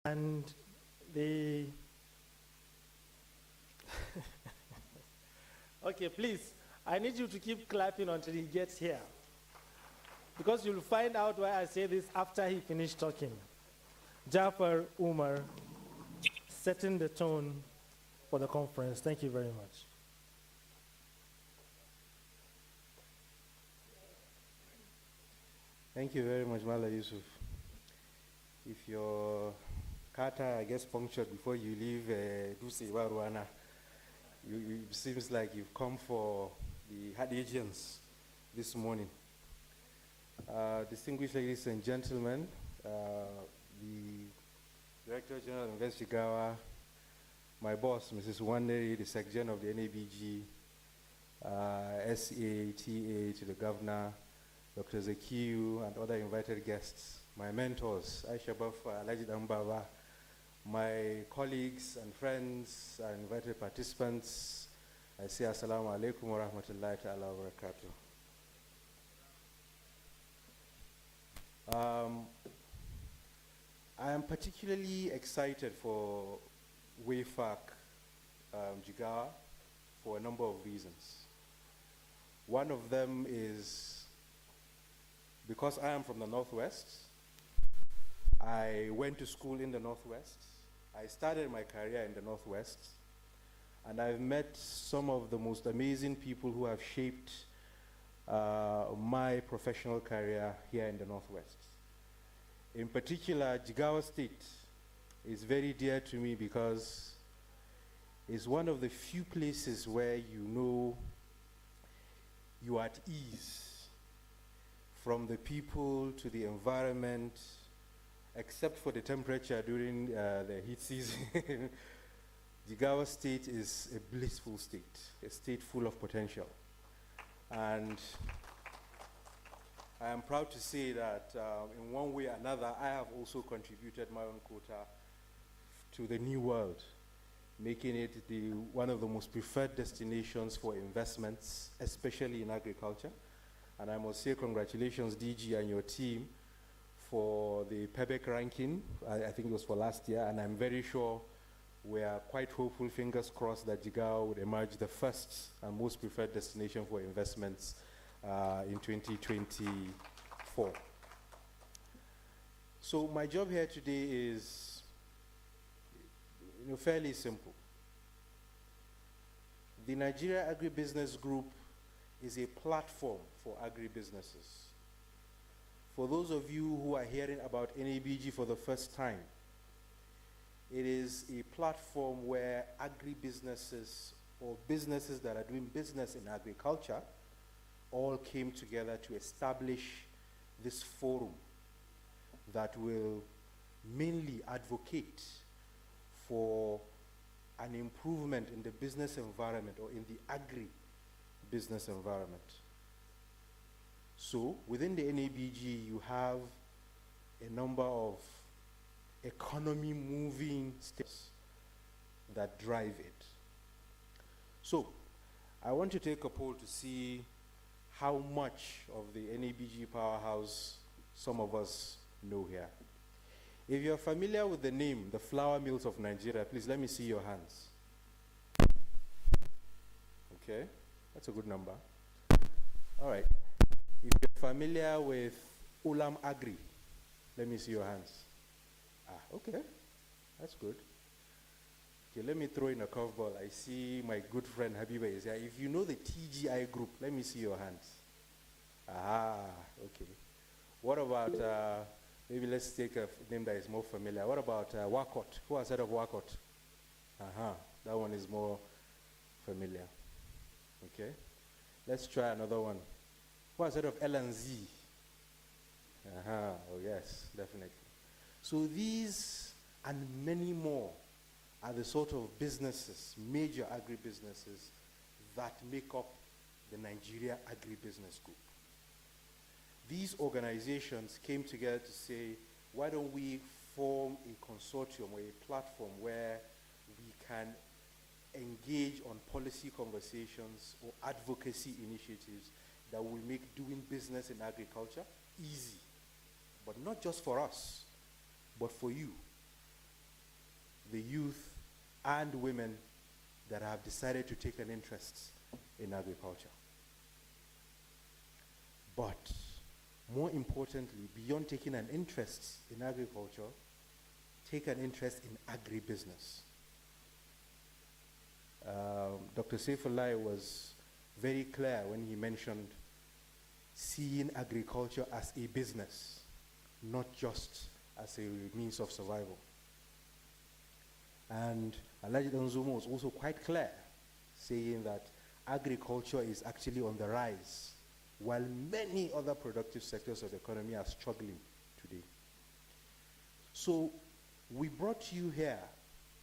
And the okay, please, I need you to keep clapping until he gets here, because you'll find out why I say this after he finished talking. Jafar Umar, setting the tone for the conference. Thank you very much. Thank you very much, Mala Yusuf. If your kata, I guess, punctured before you leave Dusi Warwana, it seems like you've come for the Hadjians this morning. Distinguished ladies and gentlemen, the Director General of Invest Jigawa, my boss, Mrs. Wanderi, the Secretary of the NABG, SATA, to the Governor, Dr. Zakiyu, and other invited guests, my mentors, Aisha Bafa, Alhaji Dambaba, my colleagues and friends, and invited participants, I say Assalamu alaikum wa rahmatullahi ta'ala wa barakatuh. I am particularly excited for Wayfarc Jigawa for a number of reasons. One of them is because I am from the Northwest. I went to school in the Northwest. I started my career in the Northwest, and I've met some of the most amazing people who have shaped my professional career here in the Northwest. In particular, Jigawa State is very dear to me because it's one of the few places where you know you are at ease, from the people to the environment, except for the temperature during the heat season. Jigawa State is a blissful state, a state full of potential. And I am proud to say that in one way or another, I have also contributed my own quota to the new world, making it one of the most preferred destinations for investments, especially in agriculture. And I must say congratulations, DG, and your team for the PEBEC ranking. I think it was for last year, and I'm very sure we are quite hopeful, fingers crossed, that Jigawa would emerge the first and most preferred destination for investments in 2024. So my job here today is fairly simple. The Nigeria Agribusiness Group is a platform for agribusinesses. For those of you who are hearing about NABG for the first time, it is a platform where agribusinesses or businesses that are doing business in agriculture all came together to establish this forum that will mainly advocate for an improvement in the business environment or in the agri-business environment. So within the NABG, you have a number of economy-moving steps that drive it. So I want to take a poll to see how much of the NABG powerhouse some of us know here. If you're familiar with the name, the flour mills of Nigeria, please let me see your hands. Okay, that's a good number. All right. If you're familiar with Ulam Agri, let me see your hands. Okay, that's good. Okay, let me throw in a curveball. I see my good friend Habiba is here. If you know the TGI group, let me see your hands. Okay. What about, maybe let's take a name that is more familiar. What about Wakot? Who has heard of Wakot? That one is more familiar. Okay. Let's try another one. Who has heard of LNZ? Oh yes, definitely. So these and many more are the sort of businesses, major agribusinesses, that make up the Nigeria Agribusiness Group. These organizations came together to say, why don't we form a consortium or a platform where we can engage on policy conversations or advocacy initiatives that will make doing business in agriculture easy, but not just for us, but for you, the youth and women that have decided to take an interest in agriculture. But more importantly, beyond taking an interest in agriculture, take an interest in agribusiness. Dr. Saifullah was very clear when he mentioned seeing agriculture as a business, not just as a means of survival. And Alhaji Danzumo was also quite clear, saying that agriculture is actually on the rise, while many other productive sectors of the economy are struggling today. So we brought you here,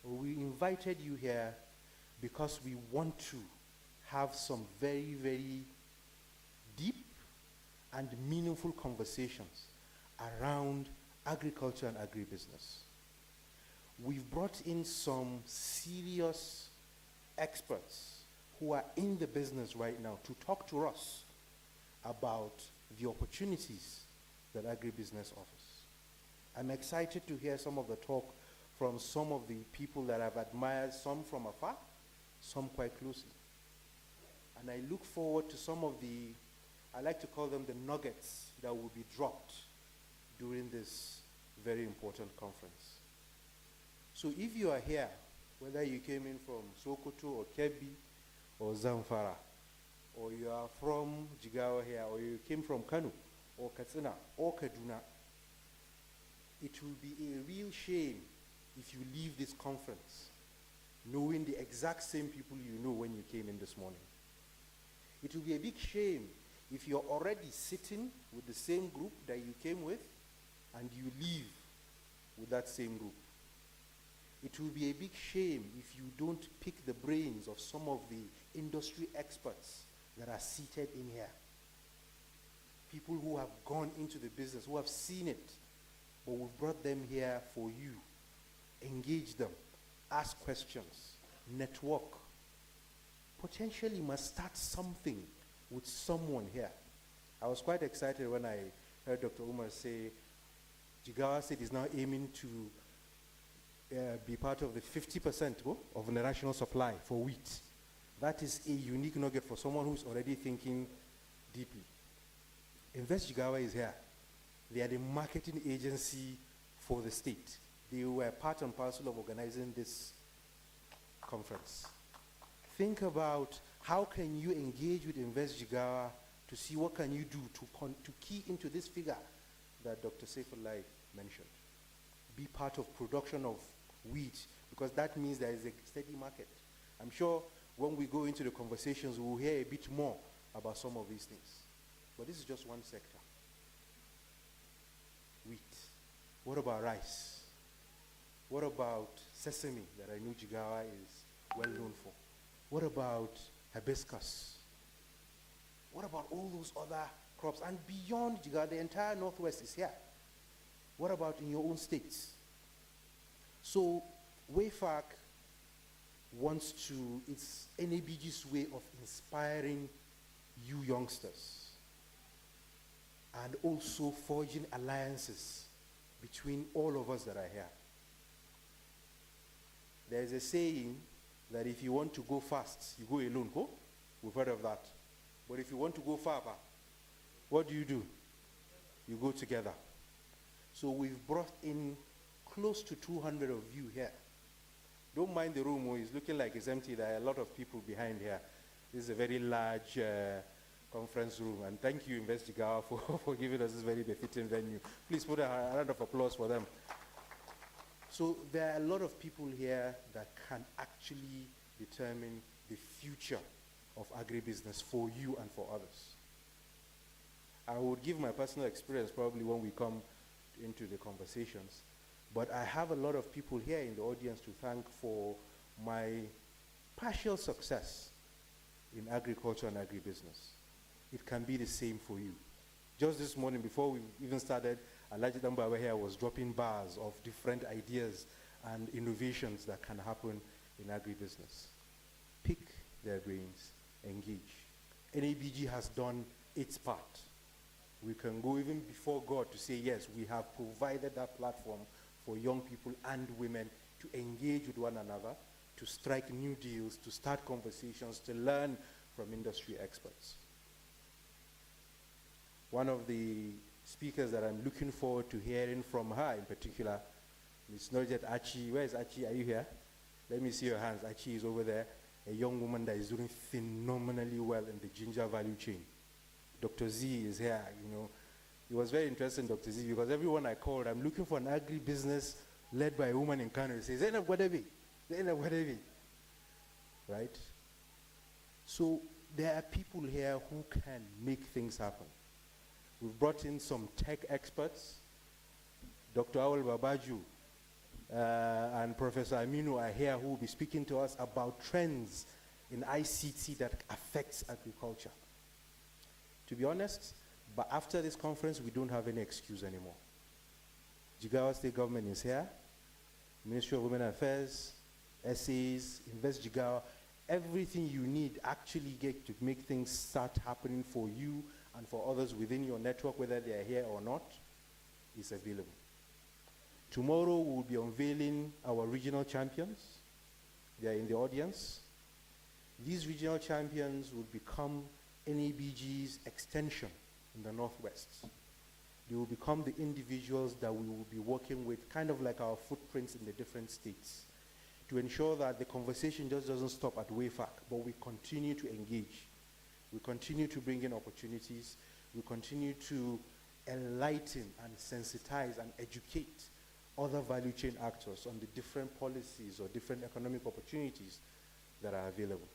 or we invited you here, because we want to have some very, very deep and meaningful conversations around agriculture and agribusiness. We've brought in some serious experts who are in the business right now to talk to us about the opportunities that agribusiness offers. I'm excited to hear some of the talk from some of the people that I've admired, some from afar, some quite closely. And I look forward to some of the, I like to call them the nuggets that will be dropped during this very important conference. So if you are here, whether you came in from Sokoto or Kebbi or Zamfara, or you are from Jigawa here, or you came from Kano or Katsina or Kaduna, it will be a real shame if you leave this conference knowing the exact same people you know when you came in this morning. It will be a big shame if you're already sitting with the same group that you came with and you leave with that same group. It will be a big shame if you don't pick the brains of some of the industry experts that are seated in here. People who have gone into the business, who have seen it, but we've brought them here for you. Engage them, ask questions, network. Potentially must start something with someone here. I was quite excited when I heard Dr. Umar say Jigawa State is now aiming to be part of the 50% of the national supply for wheat. That is a unique nugget for someone who's already thinking deeply. Invest Jigawa is here. They are the marketing agency for the state. They were part and parcel of organizing this conference. Think about how can you engage with Invest Jigawa to see what can you do to key into this figure that Dr. Saifullah mentioned. Be part of production of wheat, because that means there is a steady market. I'm sure when we go into the conversations, we'll hear a bit more about some of these things. But this is just one sector. Wheat. What about rice? What about sesame that I know Jigawa is well known for? What about hibiscus? What about all those other crops? And beyond Jigawa, the entire Northwest is here. What about in your own states? So Wayfarc wants to, it's NABG's way of inspiring you youngsters and also forging alliances between all of us that are here. There's a saying that if you want to go fast, you go alone. Go? We've heard of that. But if you want to go far, what do? You go together. So we've brought in close to 200 of you here. Don't mind the room, it's looking like it's empty. There are a lot of people behind here. This is a very large conference room. And thank you, Invest Jigawa, for giving us this very befitting venue. Please put a round of applause for them. So there are a lot of people here that can actually determine the future of agribusiness for you and for others. I would give my personal experience probably when we come into the conversations, but I have a lot of people here in the audience to thank for my partial success in agriculture and agribusiness. It can be the same for you. Just this morning, before we even started, Alhaji Dambawa here was dropping bars of different ideas and innovations that can happen in agribusiness. Pick their brains, engage. NABG has done its part. We can go even before God to say, yes, we have provided that platform for young people and women to to engage with one another, to strike new deals, to start conversations, to learn from industry experts. One of the speakers that I'm looking forward to hearing from her in particular is not yet Achi. Where is Achi? Are you here? Let me see your hands. Achi is over there, a young woman that is doing phenomenally well in the ginger value chain. Dr. Z is here, you know. It was very interesting, Dr. Z, because everyone I called, I'm looking for an agribusiness led by a woman in Kano. He says, Zainab Gwadebi, Zainab Gwadebi. Right? So there are people here who can make things happen. We've brought in some tech experts. Dr. Awal Babaju and Professor Aminu are here who will be speaking to us about trends in ICT that affects agriculture. To be honest, but after this conference, we don't have any excuse anymore. Jigawa State Government is here. Ministry of Women Affairs, SAs, Invest Jigawa. Everything you need actually get to make things start happening for you and for others within your network, whether they are here or not, is available. Tomorrow we'll be unveiling our regional champions. They are in the audience. These regional champions will become NABG's extension in the Northwest. They will become the individuals that we will be working with, kind of like our footprints in the different states, to ensure that the conversation just doesn't stop at Wayfarc, but we continue to engage. We continue to bring in opportunities. We continue to enlighten and sensitize and educate other value chain actors on the different policies or different economic opportunities that are available.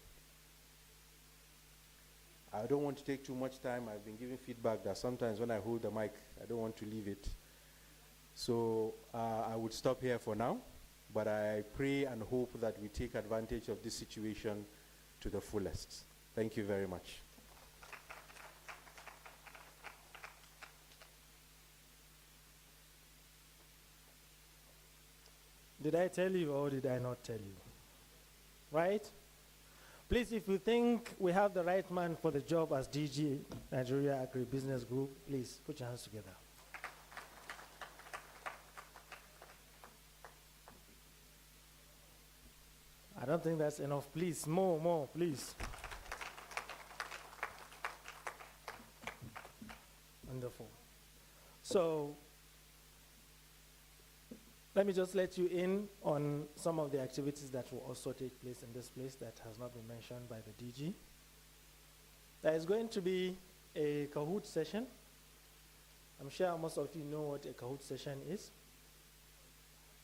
I don't want to take too much time. I've been giving feedback that sometimes when I hold the mic, I don't want to leave it. So I would stop here for now, but I pray and hope that we take advantage of this situation to the fullest. Thank you very much. Did I tell you or did I not tell you? Right? Please, if you think we have the right man for the job as DG Nigeria Agribusiness Group, please put your hands together. I don't think that's enough. Please, more, please. Wonderful. So, let me just let you in on some of the activities that will also take place in this place that has not been mentioned by the DG. There is going to be a Kahoot session. I'm sure most of you know what a Kahoot session is.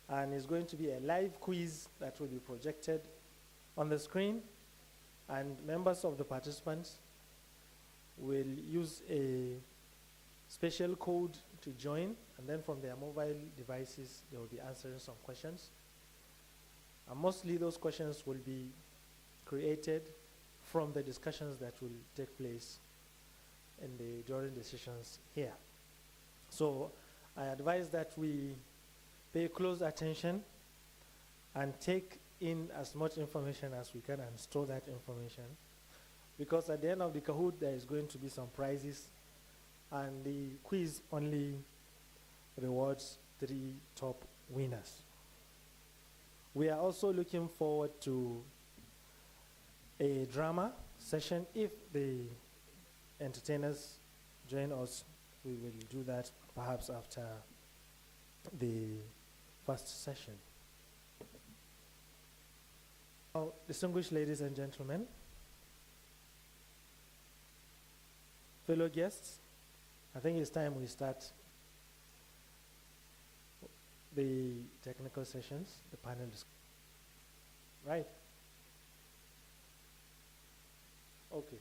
And it's going to be a live quiz that will be projected on the screen. And members of the participants will use a special code to join, and then from their mobile devices, they will be answering some questions. And mostly those questions will be created from the discussions that will take place during the sessions here. So I advise that we pay close attention and take in as much information as we can and store that information, because at the end of the Kahoot, there is going to be some prizes, and the quiz only rewards 3 top winners. We are also looking forward to a drama session. If the entertainers join us, we will do that perhaps after the first session. Now, distinguished ladies and gentlemen, fellow guests, I think it's time we start the technical sessions, the panel discussion. Right? Okay.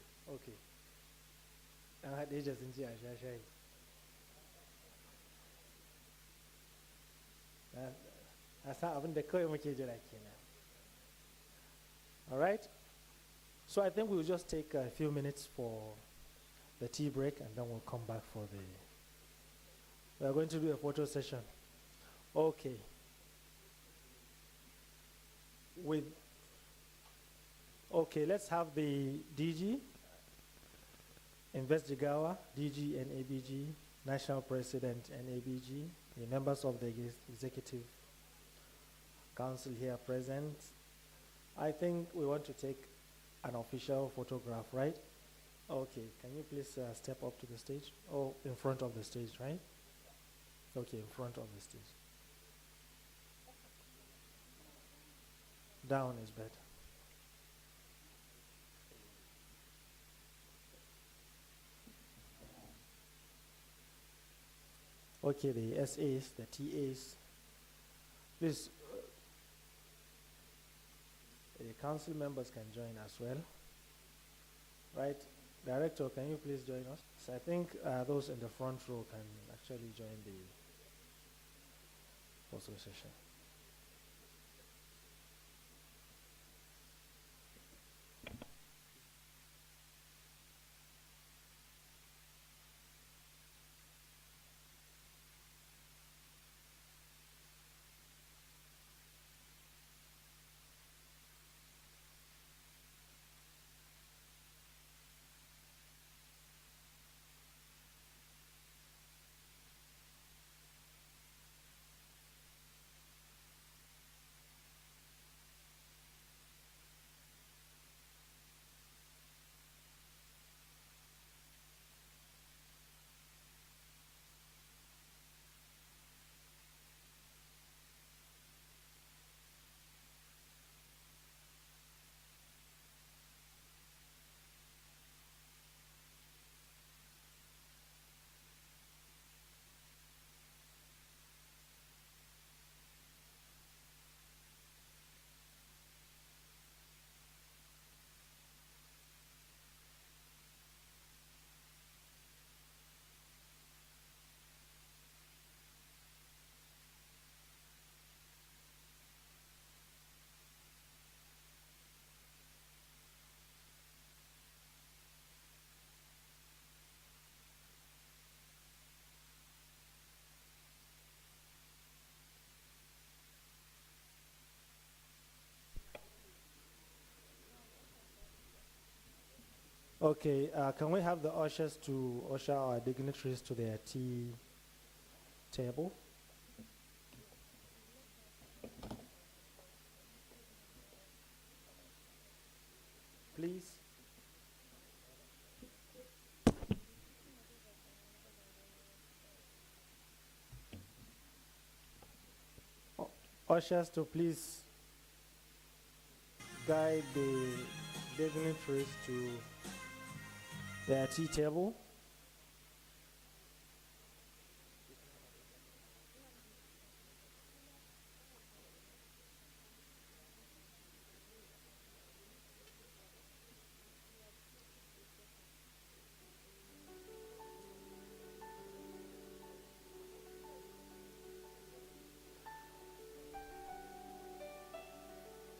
All right? So I think we'll just take a few minutes for the tea break, and then we'll come back for we are going to do a photo session. Okay. Let's have the DG, Invest Jigawa, DG and ABG, National President and ABG, the members of the executive council here present. I think we want to take an official photograph, right? Okay, can you please step up to the stage? Oh, in front of the stage, right? Okay, in front of the stage. Down is better. Okay, the SAs, the TAs, please, the council members can join as well. Right? Director, can you please join us? So I think those in the front row can actually join the photo session. Okay, can we have the ushers to usher our dignitaries to their tea table? Please. Ushers to please guide the dignitaries to their tea table.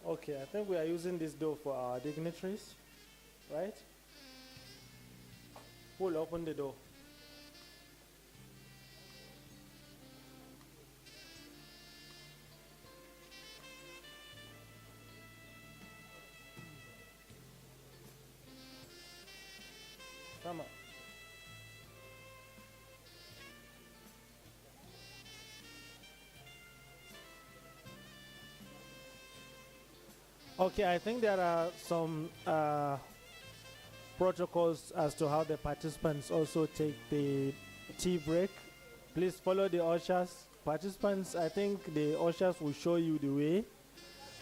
Okay, I think we are using this door for our dignitaries, right? Who will open the door? Come on. Okay, I think there are some protocols as to how the participants also take the tea break. Please follow the ushers. Participants, I think the ushers will show you the way.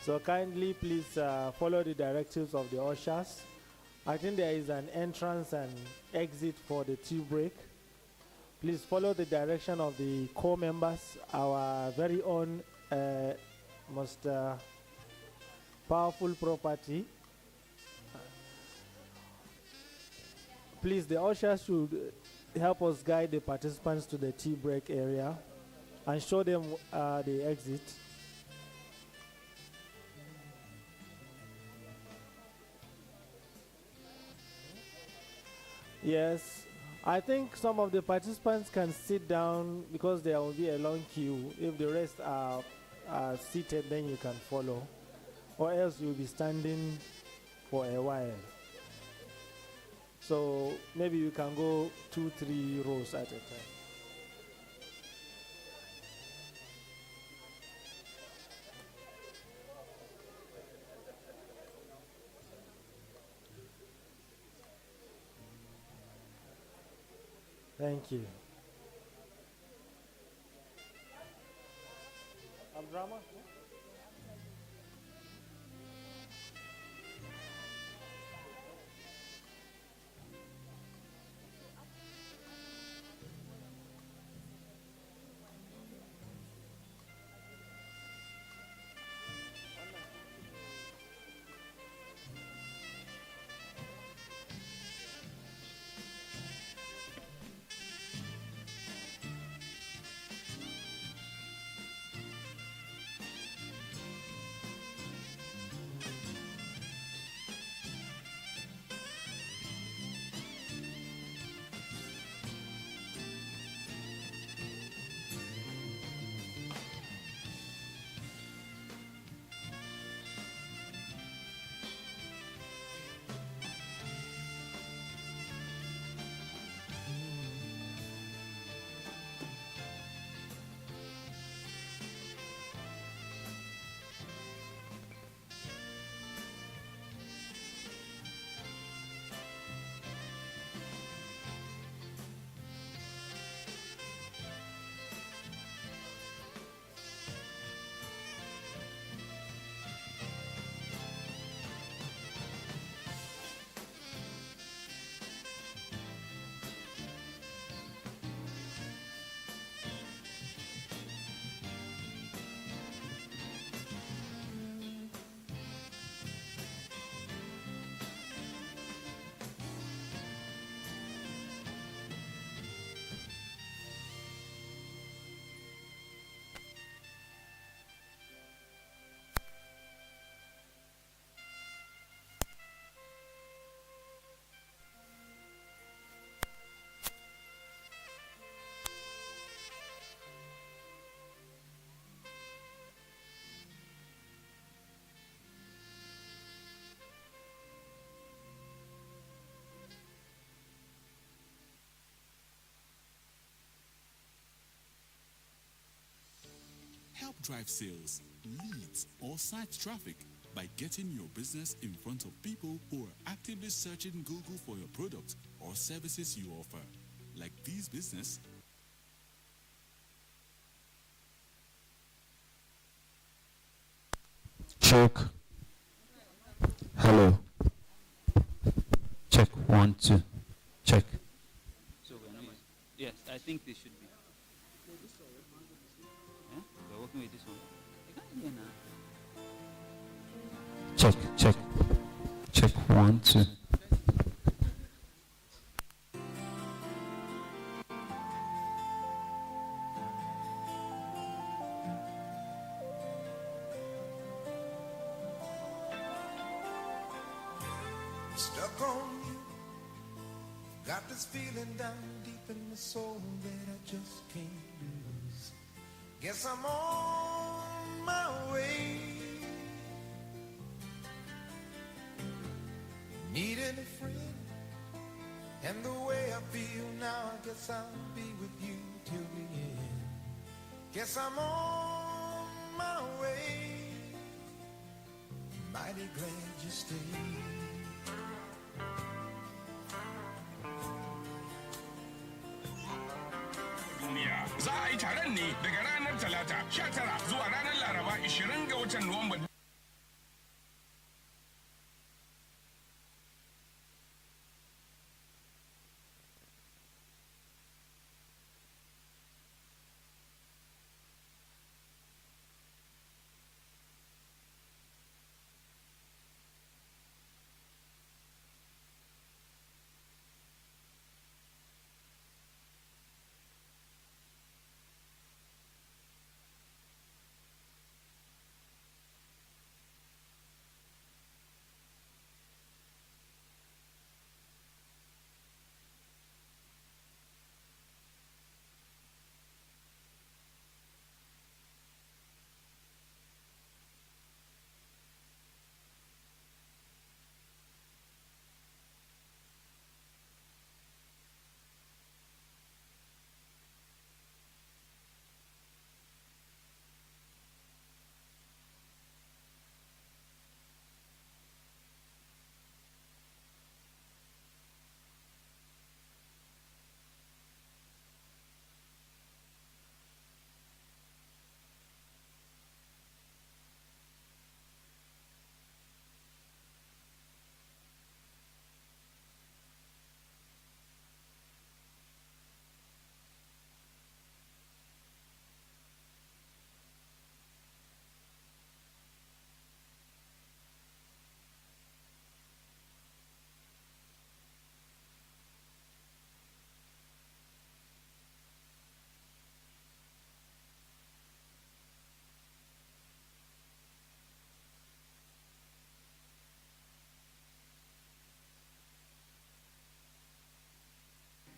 So kindly please follow the directives of the ushers. I think there is an entrance and exit for the tea break. Please follow the direction of the core members, our very own most powerful property. Please, the ushers should help us guide the participants to the tea break area and show them the exit. Yes, I think some of the participants can sit down because there will be a long queue. If the rest are seated, then you can follow, or else you'll be standing for a while. So maybe you can go 2-3 rows at a time. Thank you. Drama? Help drive sales, leads, or site traffic by getting your business in front of people who are actively searching Google for your product or services you offer. Like this business. Check. Hello. Check 1, 2. Check. So yes, I think they should be. Yeah? We're working with this one. You can't hear now. Check, check. Check 1, 2. Stuck on you, got this feeling down deep in my soul that I just can't lose. Guess I'm on my way. Needing a friend, and the way I feel now, I guess I'll be with you till the end. Guess I'm on my way. Mighty glad you stayed. duniya. Za a yi taron ne daga ranar Talata 19 zuwa ranar Laraba 20 ga watan Nuwamba.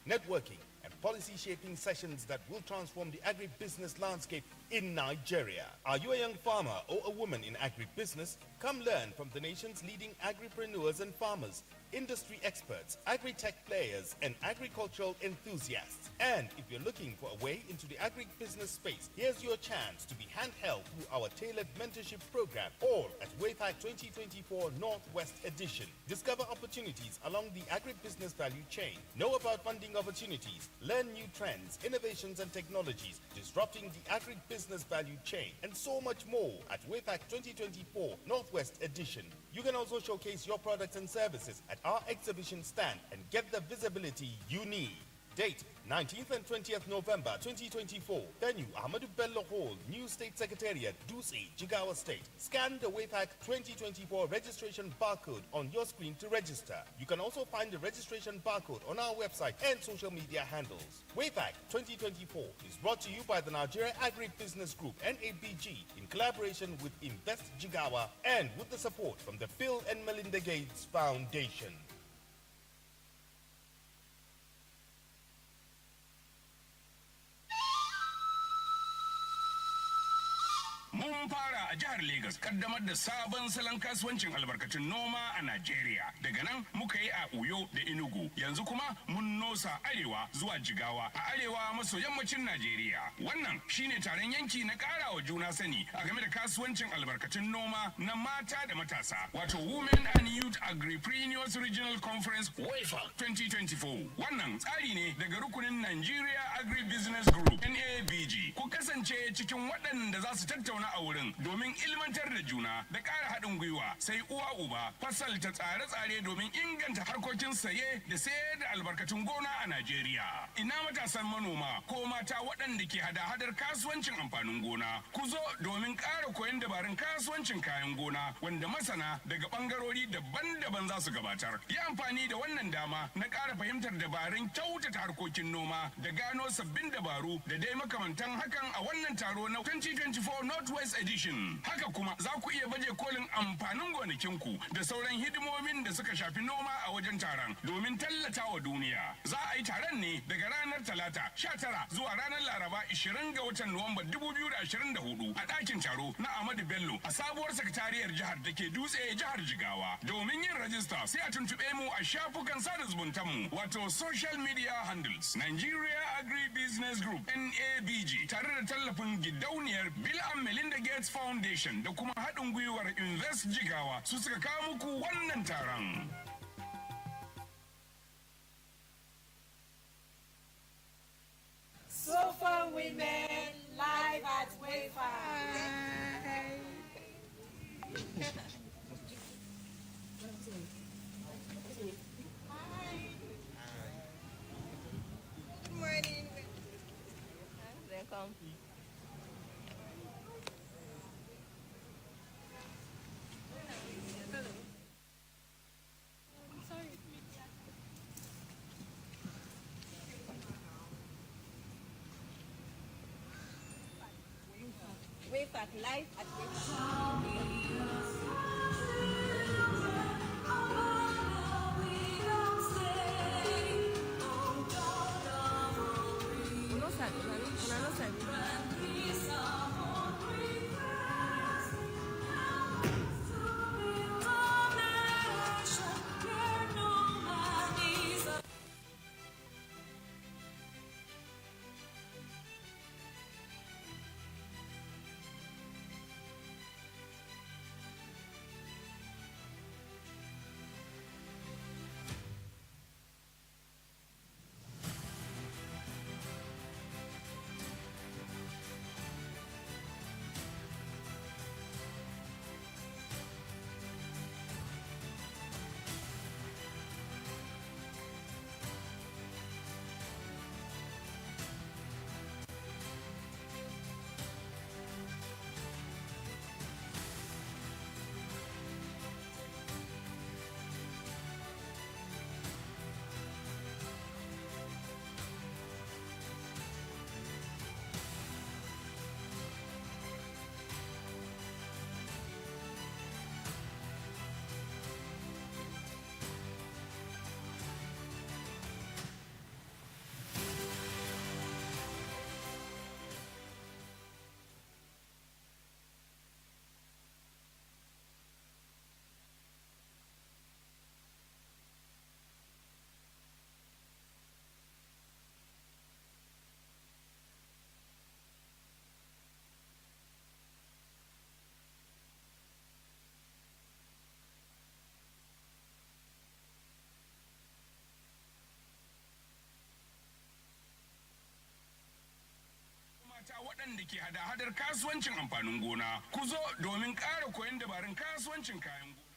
networking, and policy-shaping sessions that will transform the agribusiness landscape in Nigeria. Are you a young farmer or a woman in agribusiness? Come learn from the nation's leading agripreneurs and farmers, industry experts, agri-tech players, and agricultural enthusiasts. And if you're looking for a way into the agribusiness space, here's your chance to be handheld through our tailored mentorship program, all at Wayfarc 2024 Northwest Edition. Discover opportunities along the agribusiness value chain. Know about funding opportunities. Learn new trends, innovations, and technologies disrupting the agribusiness value chain, and so much more at Wayfarc 2024 Northwest Edition. You can also showcase your products and services at our exhibition stand and get the visibility you need. Date 19th and 20th November 2024. Venue Ahmadu Bello Hall, New State Secretariat, Duse, Jigawa State. Scan the Wayfarc 2024 registration barcode on your screen to register. You can also find the registration barcode on our website and social media handles. Wayfarc 2024 is brought to you by the Nigeria Agribusiness Group, NABG, in collaboration with Invest Jigawa and with the support from the Bill and Melinda Gates Foundation. Mun fara a jihar Legas kaddamar da sabon salon kasuwancin albarkatun noma a Najeriya. Daga nan muka yi a Uyo da Enugu. Yanzu kuma mun nosa arewa zuwa Jigawa a arewa maso yammacin Najeriya. Wannan shine taron yanki na ƙara wa juna sani a game da kasuwancin albarkatun noma na mata da matasa. Wato Women and Youth Agripreneurs Regional Conference Wayfarc 2024. Wannan tsari ne daga rukunin Nigeria Agribusiness Group NABG. Ku kasance cikin waɗanda za su tattauna a wurin domin ilmantar da juna da ƙara haɗin gwiwa, sai uwa uba fasalta tsare-tsare domin inganta harkokin saye da sayar da albarkatun gona a Najeriya. Ina matasan manoma ko mata waɗanda ke hada-hadar kasuwancin amfanin gona, ku zo domin ƙara koyon dabarun kasuwancin kayan gona wanda masana daga ɓangarori daban-daban za su gabatar. Yi amfani da wannan dama na ƙara fahimtar dabarun kyautata harkokin noma da gano sabbin dabaru da dai makamantan hakan a wannan taro na 2024 Northwest Edition. Haka kuma za ku iya baje kolin amfanin gonakinku da sauran hidimomin da suka shafi noma a wajen taron domin tallata wa duniya. Za a yi taron ne daga ranar Talata 19 zuwa ranar Laraba 20 ga watan Nuwamba 2024 a ɗakin taro na Ahmadu Bello a sabuwar sakatariyar jihar da ke Dutse, jihar Jigawa. Domin yin rajista sai a tuntuɓe mu a shafukan sada zumuntanmu wato social media handles Nigeria Agribusiness Group NABG tare da tallafin gidauniyar Bill and Melinda Gates Foundation da kuma haɗin gwiwar Invest Jigawa su suka kawo muku wannan taron. So far women live at Wayfarc. Good morning. Welcome. Wayfarc live at waɗanda ke hada-hadar kasuwancin amfanin gona. Ku zo domin ƙara koyon dabarun kasuwancin kayan gona.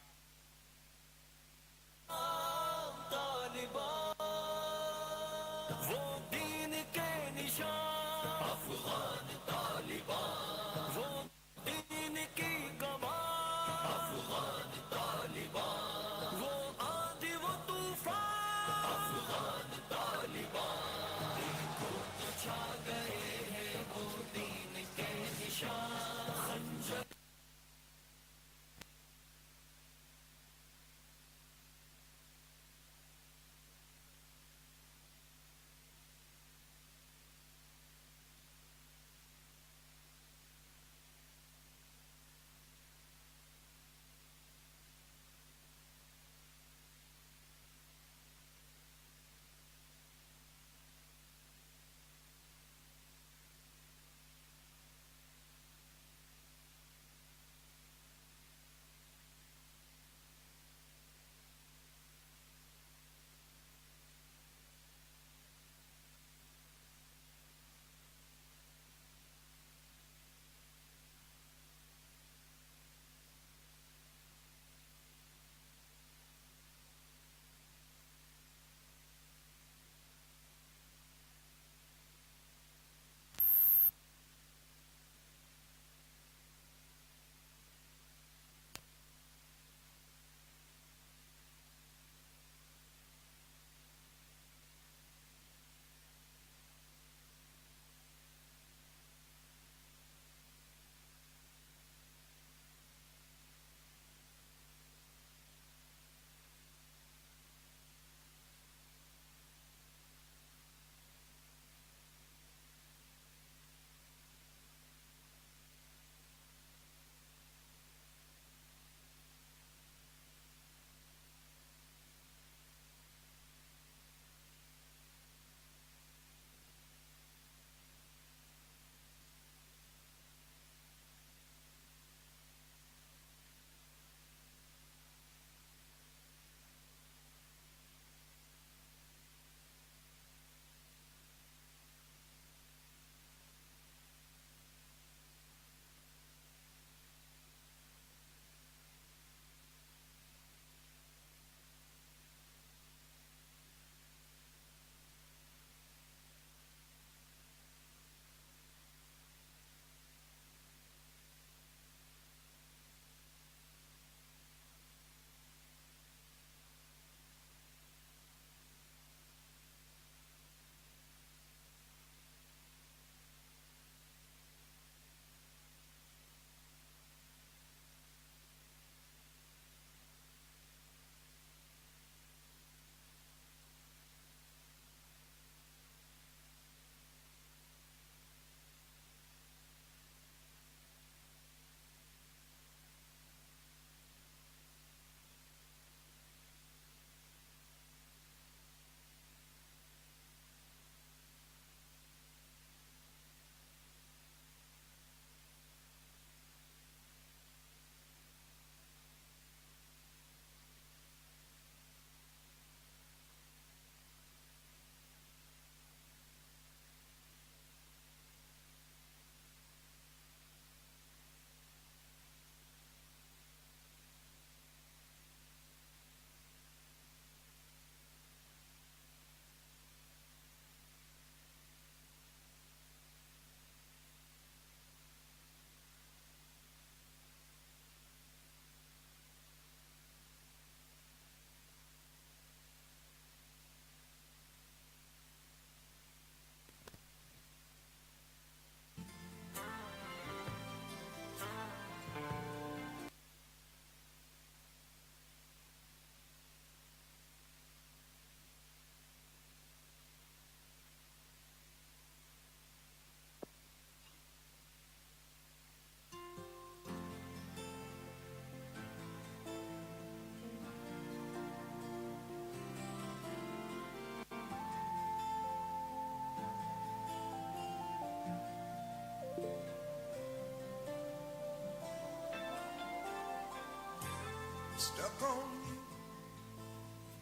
Stuck on you,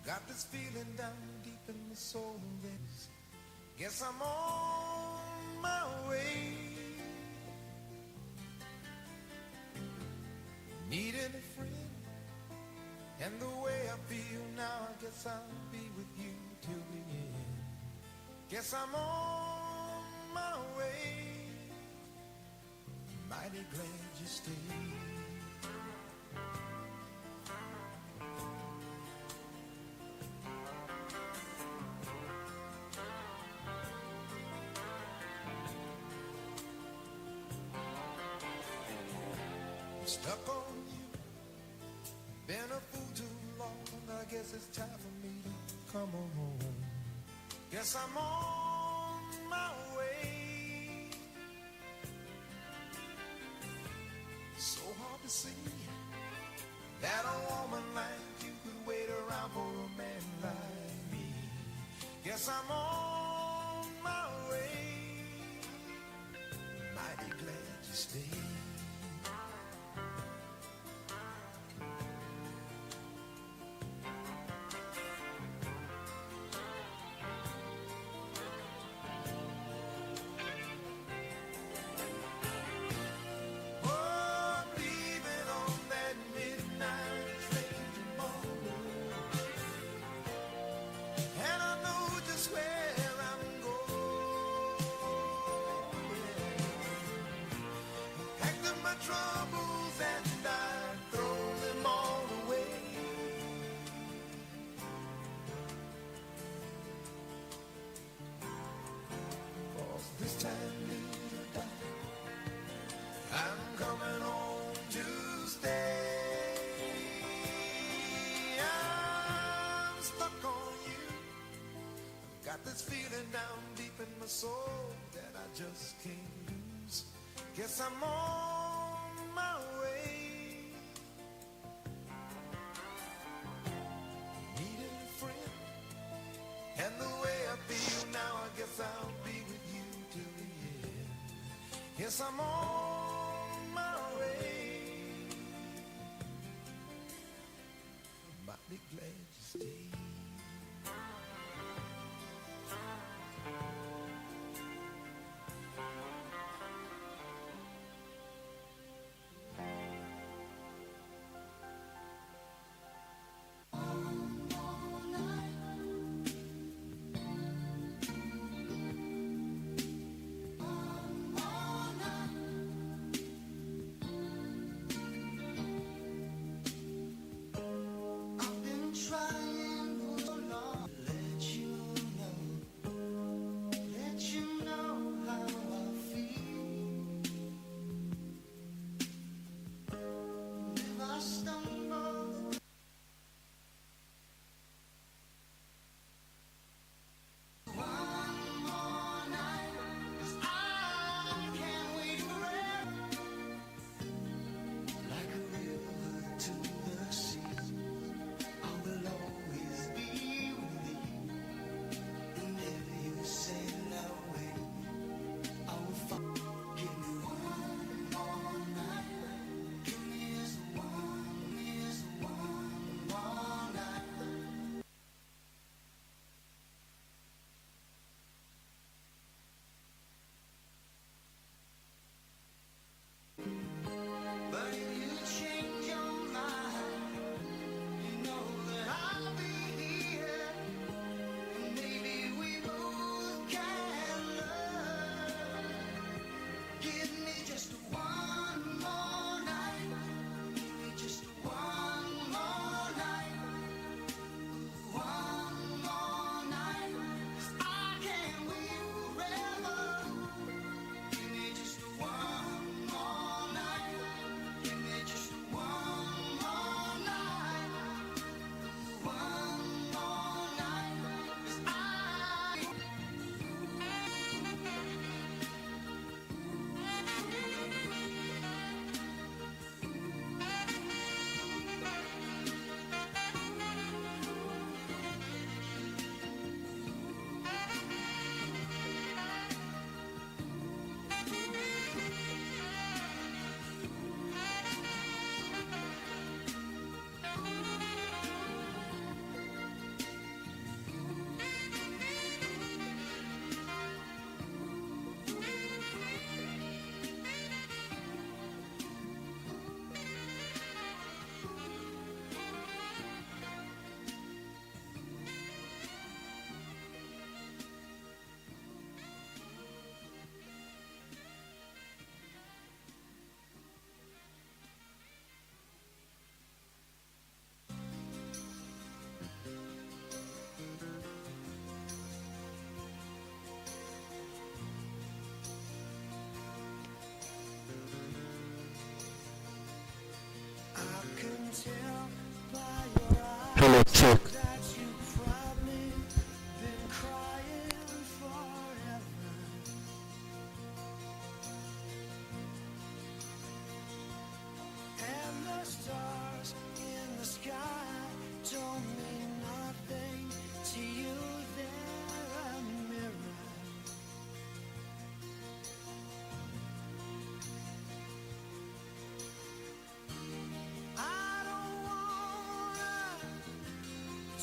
got this feeling down deep in my soul that guess I'm on my way. Needing a friend, and the way I feel now, I guess I'll be with you till the end. Guess I'm on my way, mighty glad you stayed. Stuck on you, been a fool too long. I guess it's time for me to come on home. Guess I'm on my way. So hard to see that a woman like you could wait around for a man like me. Guess I'm on my way, mighty glad you stayed. Troubles and I throw them all away. 'Cause this time later, I'm coming home to stay. I'm stuck on you. I've got this feeling down deep in my soul that I just can't lose. Guess I'm on my way. Needing a friend, and the way I feel now, I guess I'll be with you till the end. Yes, I'm on my way. Mighty glad you stayed. Hello, check.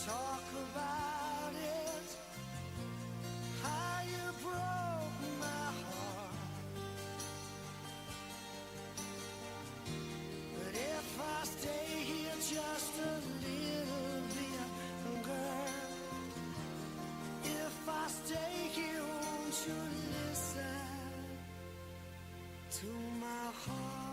Talk about it, how you broke my heart. But if I stay here just a little bit, girl, if I stay here, won't you listen to my heart?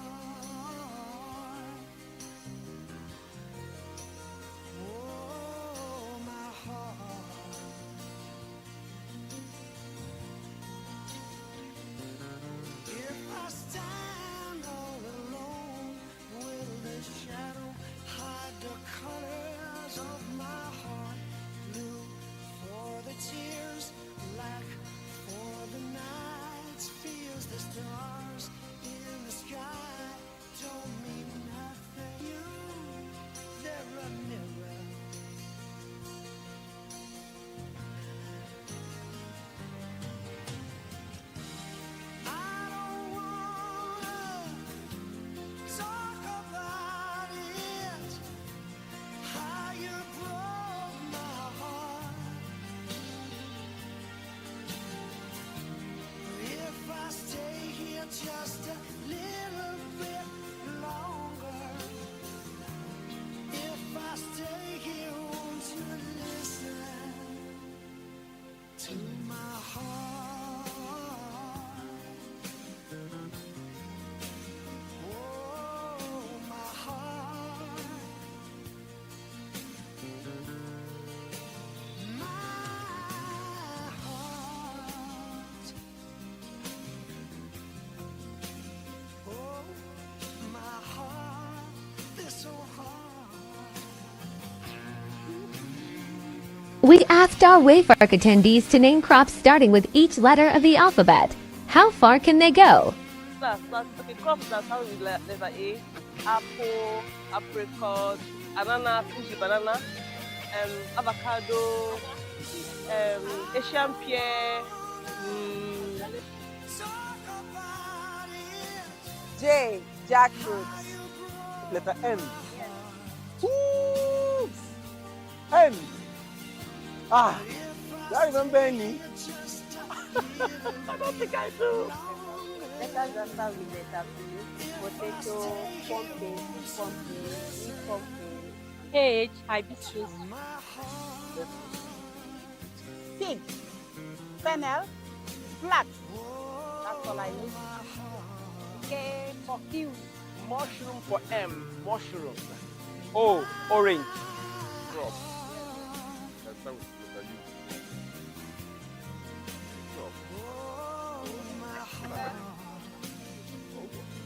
Tears, black for the night, feels the stars in the sky don't mean nothing. You, they're a mirror. I don't wanna talk about it, how you broke my heart. If I stay here just a little bit longer, if I stay here, won't you listen to my heart? Oh, my heart. My heart. Oh, my heart, this so hard. We asked our Wayfarc attendees to name crops starting with each letter of the alphabet. How far can they go? Okay, crops that start with letter A: apple, apricot, ananas, banana, avocado, Asian pear, J, jackfruit. Letter N. Ooh. N. Ah, do I remember any? I don't think I do. Letters that start with letter P: potato, pumpkin, H, hibiscus. Pig, fennel, flax. That's all I need. K for Q. Mushroom for M. Mushroom. O, orange. Crop. That's how it's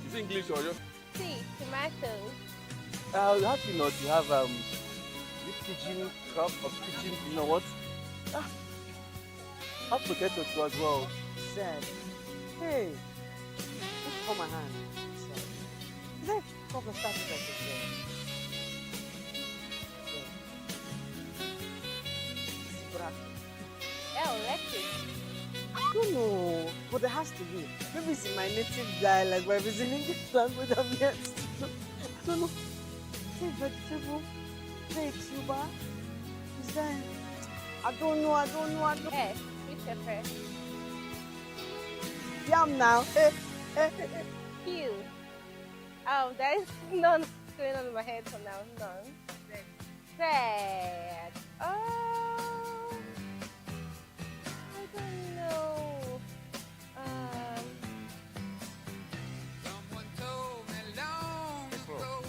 Is it English or just? C, tomato. You have to know you have pigeon crop or pigeon, you know what? Have potato too as well. Z. Hey, look for my hand. Z. Crop that starts with a Z. L, lettuce. I don't know, but there has to be. Maybe it's in my native dialect, but if it's in English language, I'm yet. I don't know. Say vegetable, say tuber. Is that? I don't know. S, sweet pepper. Yum now. Q. Oh, there is none going on in my head for now. None. Z. Oh. I don't know. Someone told me long ago,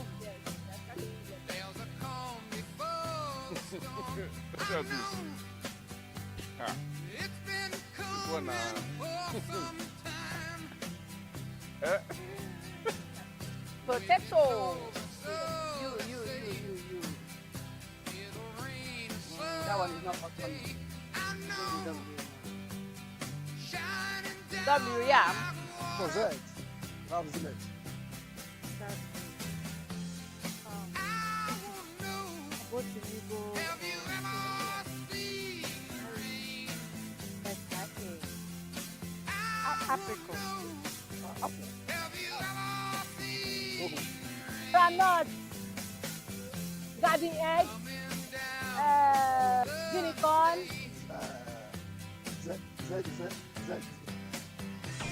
there's a calm before the storm. It's been coming for some time. Potato. You. That one is not funny. W, yeah. No, Z. That was it. What did you go? Apricot. Apple. Peanut. Garden egg. Unicorn. Z.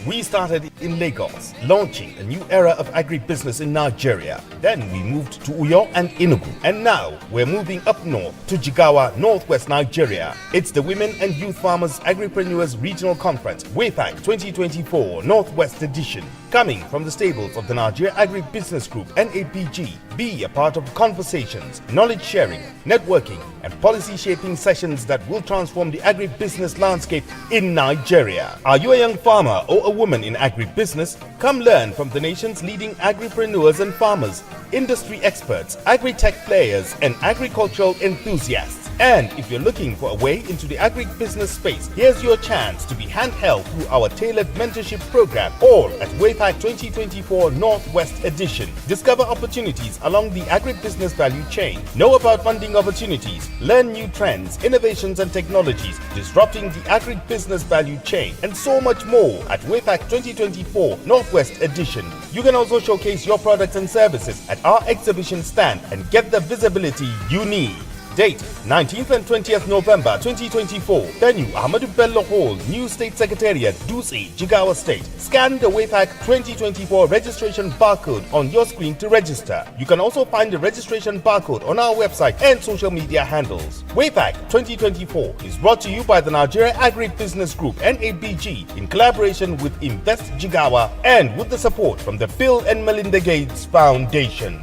We started in Lagos, launching a new era of agribusiness in Nigeria. Then we moved to Uyo and Enugu. And now we're moving up north to Jigawa, northwest Nigeria. It's the Women and Youth Farmers Agripreneurs Regional Conference, Wayfarc 2024 Northwest Edition. Coming from the stables of the Nigeria Agribusiness Group, NABG. Be a part of conversations, knowledge sharing, networking, and policy shaping sessions that will transform the agribusiness landscape in Nigeria. Are you a young farmer or a woman in agribusiness? Come learn from the nation's leading agripreneurs and farmers, industry experts, agri-tech players, and agricultural enthusiasts. And if you're looking for a way into the agribusiness space, here's your chance to be handheld through our tailored mentorship program, all at Wayfarc 2024 Northwest Edition. Discover opportunities along the agribusiness value chain. Know about funding opportunities. Learn new trends, innovations and technologies disrupting the agribusiness value chain, and so much more at Wayfarc 2024 Northwest Edition. You can also showcase your products and services at our exhibition stand and get the visibility you need. Date 19th and 20th November 2024. Venue Ahmadu Bello Hall, New State Secretariat, Dutse, Jigawa State. Scan the Wayfarc 2024 registration barcode on your screen to register. You can also find the registration barcode on our website and social media handles. Wayfarc 2024 is brought to you by the Nigeria Agribusiness Group (NABG) in collaboration with Invest Jigawa and with the support from the Bill and Melinda Gates Foundation.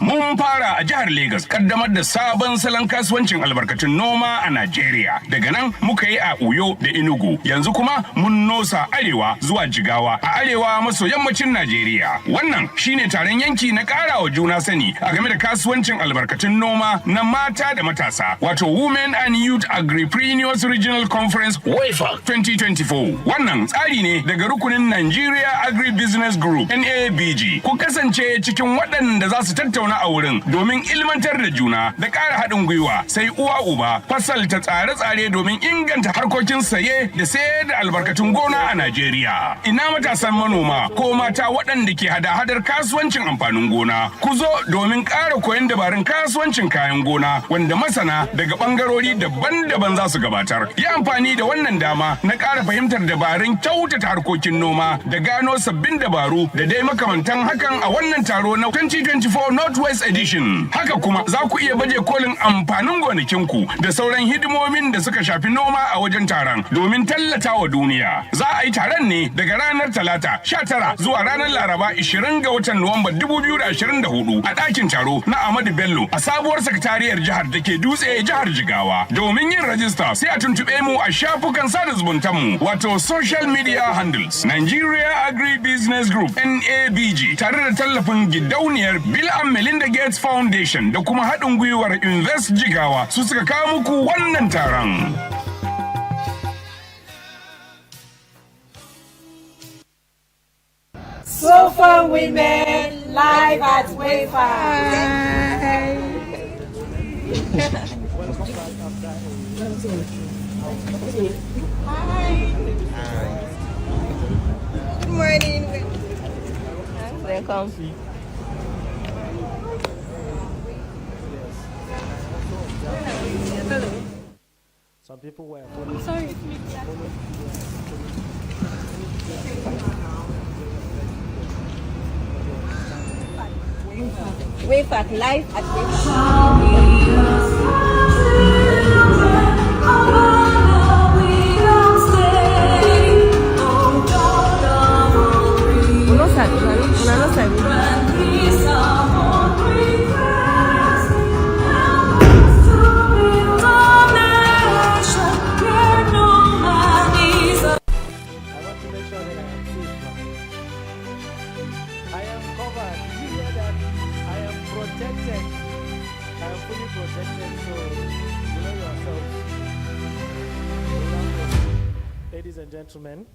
Mun fara a jihar Legas kaddamar da sabon salon kasuwancin albarkatun noma a Najeriya. Daga nan muka yi a Uyo da Enugu. Yanzu kuma mun nosa arewa zuwa Jigawa a arewa maso yammacin Najeriya. Wannan shine taron yanki na ƙara wa juna sani a game da kasuwancin albarkatun noma na mata da matasa. Wato Women and Youth Agripreneurs Regional Conference Wayfarc 2024. Wannan tsari ne daga rukunin Nigeria Agribusiness Group (NABG). Ku kasance cikin waɗanda za su tattauna a wurin domin ilmantar da juna da ƙara haɗin gwiwa, sai uwa uba fasalta tsare-tsare domin inganta harkokin saye da sayar da albarkatun gona a Najeriya. Ina matasan manoma ko mata waɗanda ke hada-hadar kasuwancin amfanin gona. Ku zo domin ƙara koyon dabarun kasuwancin kayan gona wanda masana daga ɓangarori daban-daban za su gabatar. Yi amfani da wannan dama na ƙara fahimtar dabarun kyautata harkokin noma da gano sabbin dabaru da dai makamantan hakan a wannan taro na 2024 Northwest Edition. Haka kuma za ku iya baje kolin amfanin gonakinku da sauran hidimomin da suka shafi noma a wajen taron domin tallata wa duniya. Za a yi taron ne daga ranar Talata 19 zuwa ranar Laraba 20 ga watan Nuwamba 2024 a ɗakin taro na Ahmadu Bello a sabuwar sakatariyar jihar da ke Dutse, jihar Jigawa. Domin yin rajista sai a tuntuɓe mu a shafukan sada zumuntanmu wato social media handles Nigeria Agribusiness Group (NABG) tare da tallafin gidauniyar Bill and Melinda Gates Foundation da kuma haɗin gwiwar Invest Jigawa su suka kawo muku wannan taron. So far, women live at Wayfarc. Hi. Good morning. Welcome. Some people were Sorry. Wayfarc live at I am covered. Did you hear that? I am protected. I am fully protected, so you know yourself. Ladies and gentlemen.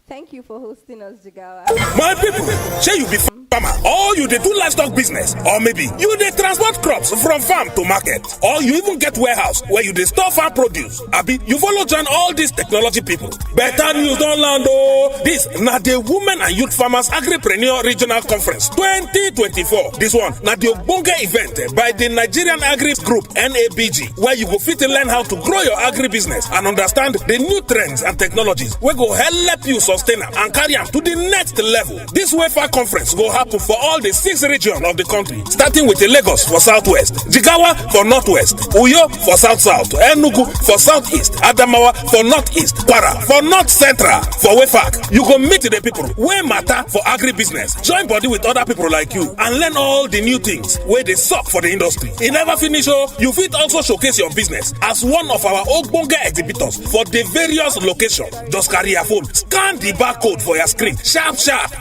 Thank you for hosting us, Jigawa. My people, say you be farmer, or you dey do livestock business, or maybe you dey transport crops from farm to market, or you even get warehouse where you dey store farm produce. Abi, you follow join all these technology people. Better news don land oh! This na the Women and Youth Farmers Agripreneur Regional Conference 2024. This one na the ogbonge event by the Nigerian Agri Group (NABG), where you go fit learn how to grow your agribusiness and understand the new trends and technologies wey go help you sustain and carry am to the next level. This Wayfarc conference go happen for all the 6 regions of the country, starting with Lagos for southwest, Jigawa for northwest, Uyo for south-south, Enugu for southeast, Adamawa for northeast, Kwara for north central. For Wayfarc, you go meet the people wey matter for agribusiness, join body with other people like you, and learn all the new things wey dey sup for the industry. E never finish oh! You fit also showcase your business as one of our ogbonge exhibitors for the various locations. Just carry your phone, scan the barcode for your screen sharp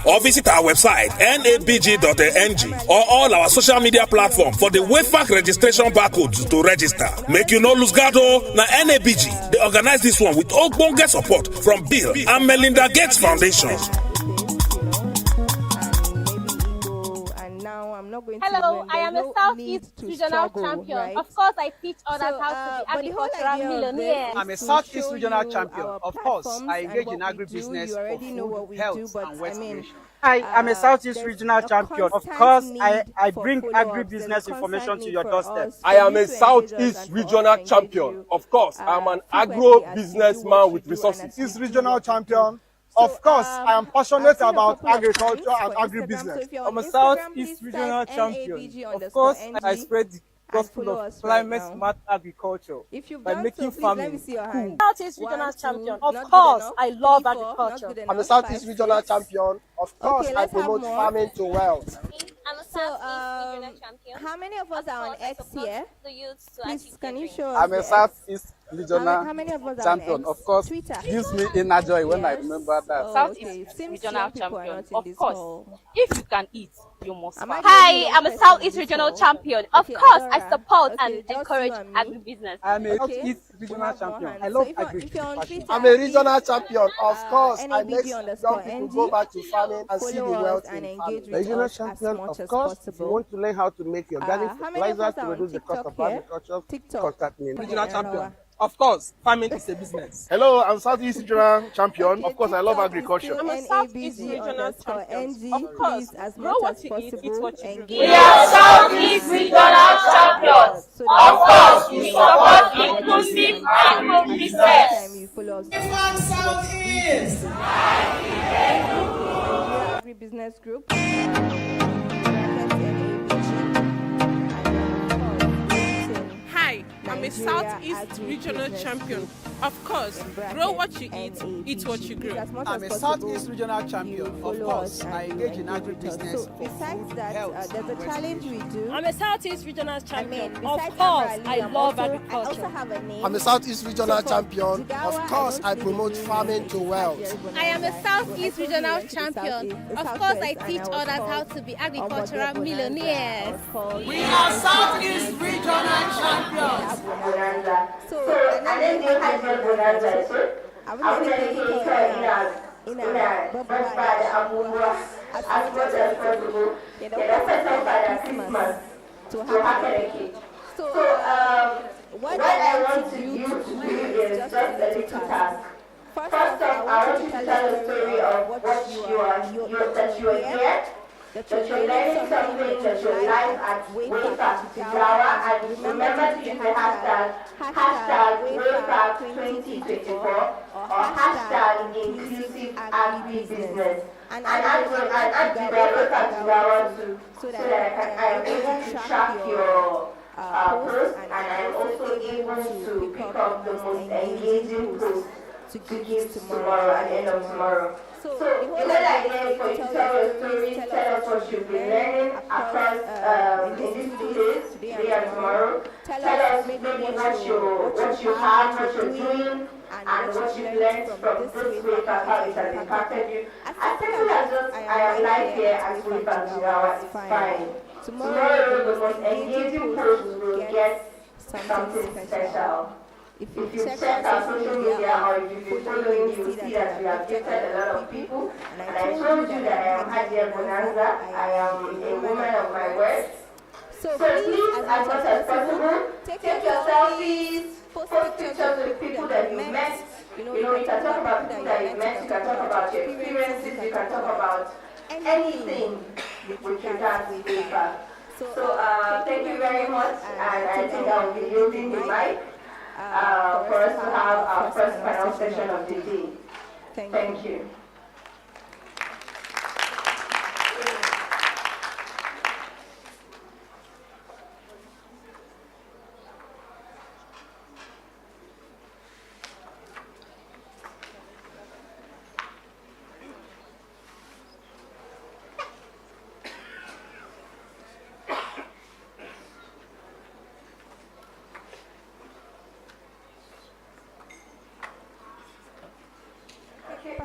or visit our website nabg.ng or all our social media platform for the Wayfarc registration barcodes to register. Make you no lose guard oh! Na NABG they organize this one with ogbonge support from Bill and Melinda Gates Foundation. Hello, I am a Southeast Regional Champion. Right? Of course, I teach others how to be agricultural millionaires. I'm a Southeast Regional Champion. Of course, I engage in agribusiness for food, health, and wealth creation. I'm a Southeast Regional Champion. Of course, I bring agribusiness information to your doorstep. I am a Southeast Regional Champion. Of course, I'm an agro-businessman with resources. Southeast Regional Champion. Of course, I am passionate about agriculture and agribusiness. I'm a Southeast Regional Champion. Of course, I spread the gospel of climate smart agriculture by making farming cool. Southeast Regional Champion. Of course, I love agriculture. I'm a Southeast Regional Champion. Of course, I promote farming to wealth. I'm a Southeast Regional Champion. How many of us are on X here? Please, can you show us? I'm a Southeast Regional how many of us Champion. Of course, Twitter. gives me inner joy when I remember that. Southeast Regional Champion. Of course, if you can eat, you must. Hi, I'm a Southeast Regional Champion. Of course, I support and encourage agribusiness. I'm a Southeast Regional Champion. I love agriculture. I'm a regional champion. Of course, I make young people go back to farming and see the wealth in farming. Regional champion, of course, if you want to learn how to make organic fertilizers to reduce the cost of agriculture, contact me. Regional Champion. Of course, farming is a business. Hello, I'm Southeast Regional Champion. Of course, I love agriculture. I'm a Southeast Regional Champion. Of course, grow what you eat, eat what you do. We are Southeast Regional Champions. Of course, we support inclusive agribusiness. From Southeast Agribusiness Group. Hi, I'm a Southeast Regional Champion. Of course, grow what you eat what you grow. I'm a Southeast Regional Champion. Of course, I engage in agribusiness for besides food, that, health, there's a challenge we do. I'm a Southeast Regional Champion. Of course, I love agriculture. I also have a name. I'm a Southeast Regional Champion. Of course, I promote farming to wealth. I am a Southeast Regional Champion. Of course, I teach others how to be agricultural millionaires. We are Southeast Regional Champions. And then they had their bonanza too. I was going to as much as possible. Get a Christmas to happen. So what I want you to do is just a little task. First off, I want you to tell a story of what you are here, that you're learning something that you like at Wayfarc Jigawa, and remember to use the hashtag Wayfarc 2024 or hashtag inclusive agribusiness. And add Wayfarc Jigawa too, so that I am able to track your post, and I'm also able to pick up the most engaging posts to give tomorrow, at the end of tomorrow. So the whole idea is for you to tell your stories, tell us what you've been learning across in these 2 days, today and tomorrow. Tell us maybe what you have, what you're doing, and what you've learned from this Wayfarc, how it has impacted you. As simple as just, I am live here at Wayfarc Jigawa, it's fine. Tomorrow, the most engaging post will get something special. If you check our social media or if you've been following, you will see that we have dated a lot of people. And I told you that I am Hadia Bonanza. I am a woman of my words. So please, as much as possible, take your selfies, post pictures with people that you met. You can talk about people that you met, you can talk about your experiences, you can talk about anything with regards to Wayfarc. So thank you very much, and I think I will be yielding the mic for us to have our first panel session of the day. Thank you.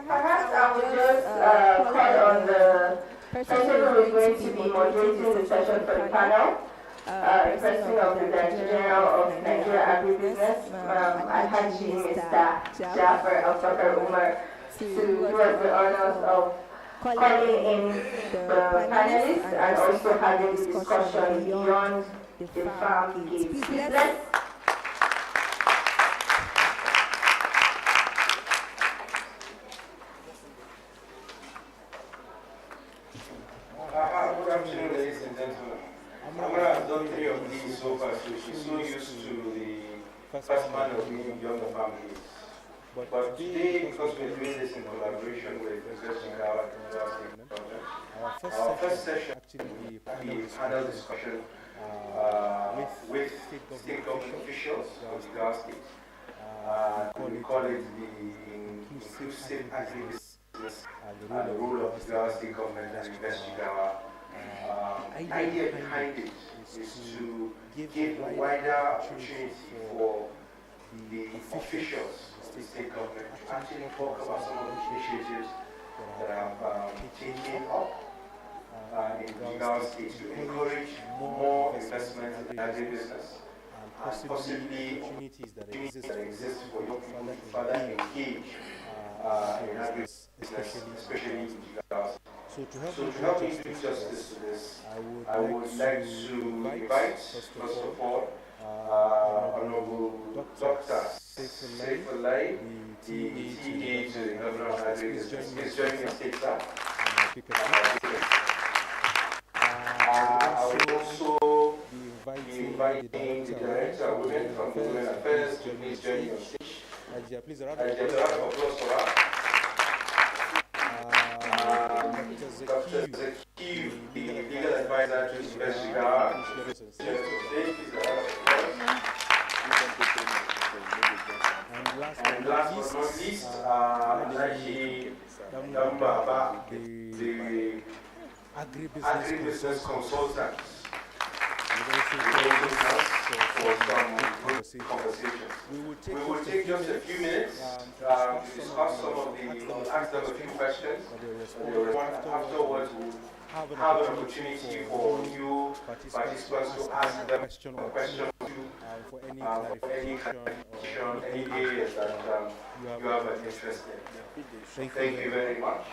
Perhaps I would just call on the person who is going to be moderating the session for the panel, President of the Director General of Nigeria Agribusiness, Alhaji Mr. Jafar Umar, to do us the honors of calling in the panelists and also having discussion beyond the farm gates. Please let's Good afternoon, ladies and gentlemen. I'm going to have done 3 of these so far, so she's so used to the first man of being beyond the families. But today, because we're doing this in collaboration with Jigawa, our first session actually be a panel discussion with state government officials of Jigawa State. We call it the Inclusive Agribusiness and the role of Jigawa State government and Invest Jigawa. The idea behind it is to give a wider opportunity for the officials of the state government to actually talk about some of the initiatives that have taken up in Jigawa State to encourage more investment in agribusiness and possibly opportunities that exist for young people to further engage in agribusiness, especially in Jigawa. So to help me do justice to this, I would like to invite, first of all, Honorable Dr. Saifullah, the TD to the Governor of Agribusiness. Please join me on stage, sir. I will also be inviting the Director of Women from Women Affairs to please join me on stage. Please a round of applause for her. Dr. Zaki, the legal advisor to Invest Jigawa. And last but not least, Alhaji Dambaba, the agribusiness consultant. For some good conversations. We will take just a few minutes to discuss some of the, ask them a few questions. Afterwards, we'll have an opportunity for you participants to ask them a question for any clarification, any areas that you have an interest in. Thank you very much.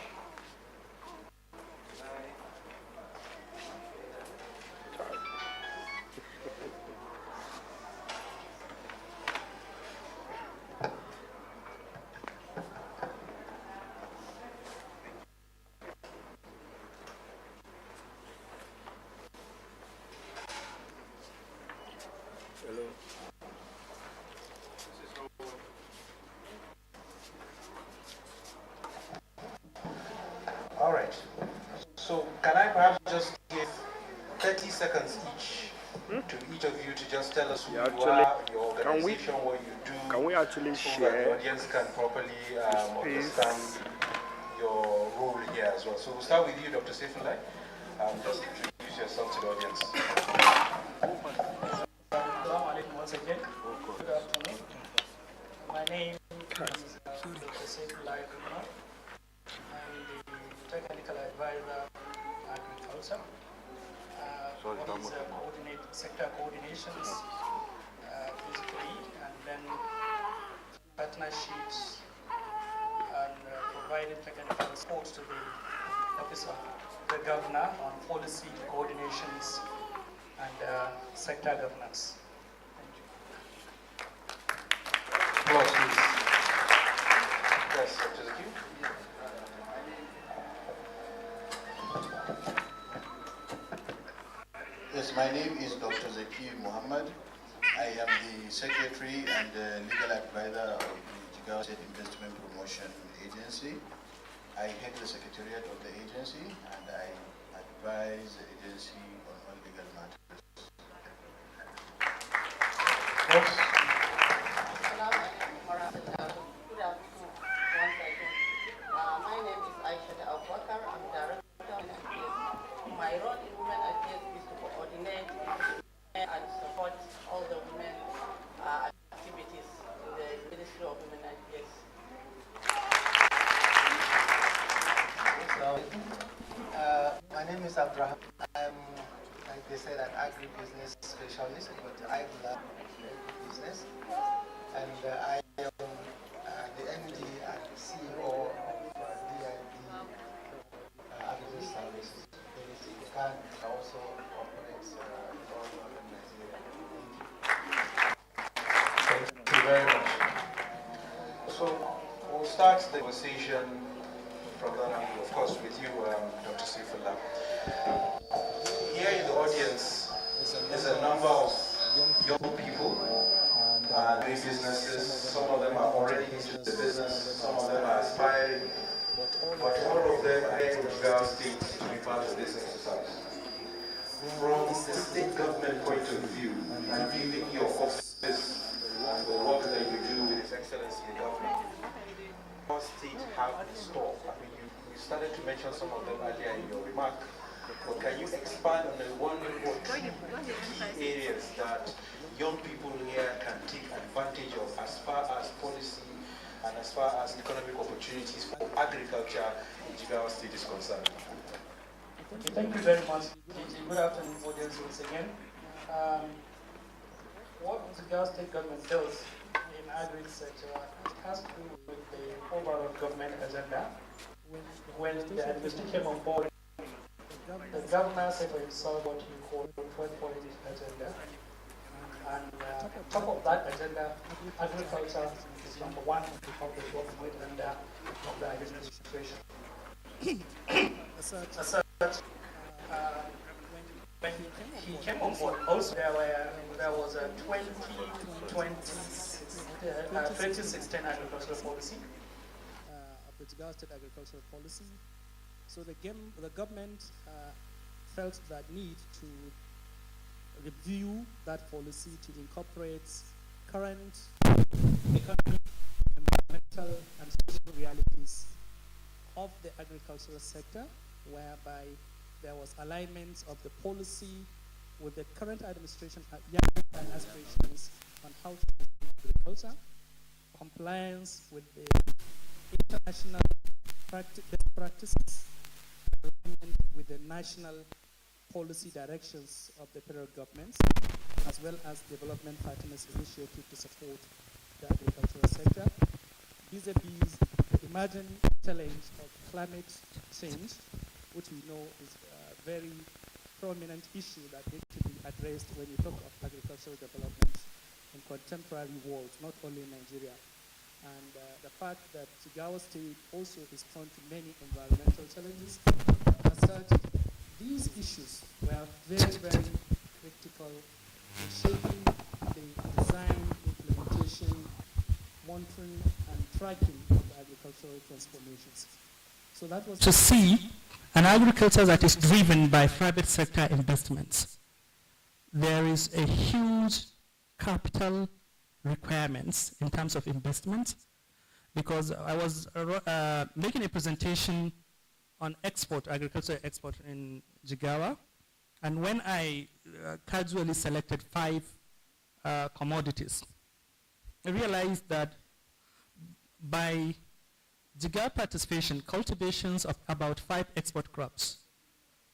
seconds each to each of you to just tell us who you are, your organization, what you do. Can we actually so share? that the audience can properly understand your role here as well. So we'll start with you, Dr. Saifullah. Just introduce yourself to the audience. Assalamu alaikum once again. Good afternoon. My name is Dr. Saifullah. I'm the technical advisor at Agriculture. What is sector coordinations, basically, and then partnerships and providing technical support to the Office of the Governor on policy coordinations and sector governance. Applause, please. Yes, Dr. Zaki. Yes, my name is Dr. Zaki Muhammad. I am the Secretary and Legal Advisor of the Jigawa State Investment Promotion Agency. I head the Secretariat of the agency and I advise the agency on all legal matters. My name is Aisha Abubakar. I'm Director and my role in Women Affairs is to coordinate and support all the women activities in the Ministry of Women Affairs. My name is Abraham. I'm, like they said, an agribusiness specialist, but I love agribusiness. And I am the MD and CEO of DIP Agribusiness Services. The can also operates all over Nigeria. Thank you very much. So we'll start the conversation from that angle, of course, with you, Dr. Saifullah. Here in the audience is a number of young people and doing businesses. Some of them are already into the business, some of them are aspiring, but all of them are here in Jigawa State to be part of this exercise. From the state government point of view, and giving your office and the work that you do with His Excellency the Governor, what state have in store? I mean, you started to mention some of them earlier in your remark, but can you expand on the one or two key areas that young people here can take advantage of as far as policy and as far as economic opportunities for agriculture in Jigawa State is concerned? Thank you very much, Gigi. Good afternoon, audience, once again. What the Jigawa State government does in agri sector has to do with the overall government agenda. When the administration came on board, the governor set for himself what he called the 12-point agenda. And on top of that agenda, agriculture is number one of the government agenda of the administration. As such, when he came on board, also there was a 2016 agricultural policy. Of the Jigawa State agricultural policy. So the government felt that need to review that policy to incorporate current economic, environmental, and social realities of the agricultural sector, whereby there was alignment of the policy with the current administration and aspirations on how to improve agriculture, compliance with the international best practices, alignment with the national policy directions of the federal governments, as well as development partners initiative to support the agricultural sector, vis-a-vis the emerging challenge of climate change, which we know is a very prominent issue that needs to be addressed when you talk of agricultural development in contemporary world, not only in Nigeria. And the fact that Jigawa State also is prone to many environmental challenges. As such, these issues were very, very critical in shaping the design, implementation, monitoring, and tracking of the agricultural transformations. So that was to see an agriculture that is driven by private sector investments, there is a huge capital requirements in terms of investment, because I was making a presentation on export, agricultural export in Jigawa, and when I casually selected 5 commodities, I realized that by Jigawa participation, cultivations of about 5 export crops.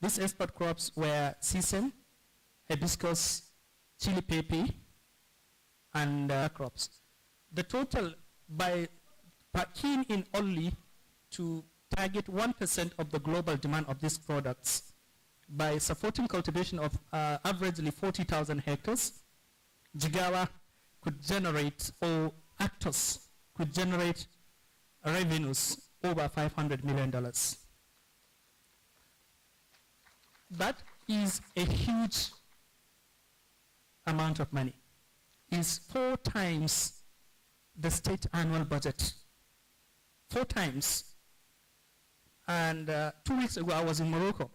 These export crops were sesame, hibiscus, chili pepper, and crops. The total, by keying in only to target 1% of the global demand of these products, by supporting cultivation of averagely 40,000 hectares, Jigawa could generate, or actors could generate revenues over $500 million. That is a huge amount of money. It's 4 times the state annual budget. 4 times. And 2 weeks ago, I was in Morocco.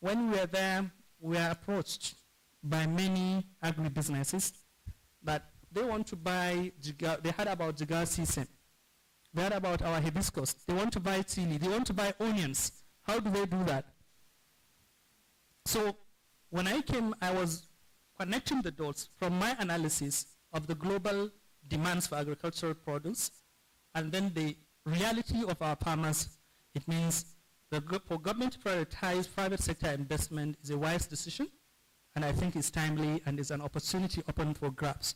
When we were there, we were approached by many agribusinesses that they want to buy Jigawa. They heard about Jigawa sesame. They heard about our hibiscus. They want to buy chili. They want to buy onions. How do they do that? So when I came, I was connecting the dots from my analysis of the global demands for agricultural produce, and then the reality of our farmers. It means for government to prioritize private sector investment is a wise decision, and I think it's timely and is an opportunity open for grabs.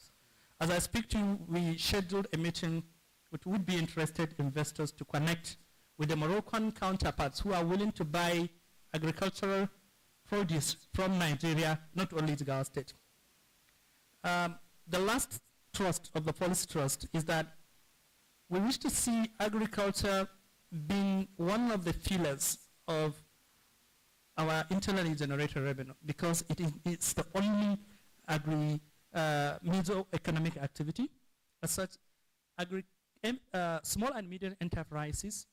As I speak to you, we scheduled a meeting with would-be interested investors to connect with the Moroccan counterparts who are willing to buy agricultural produce from Nigeria, not only Jigawa State. The last thrust of the policy trust is that we wish to see agriculture being one of the pillars of our internally generated revenue, because it's the only major economic activity. As such, small and medium enterprises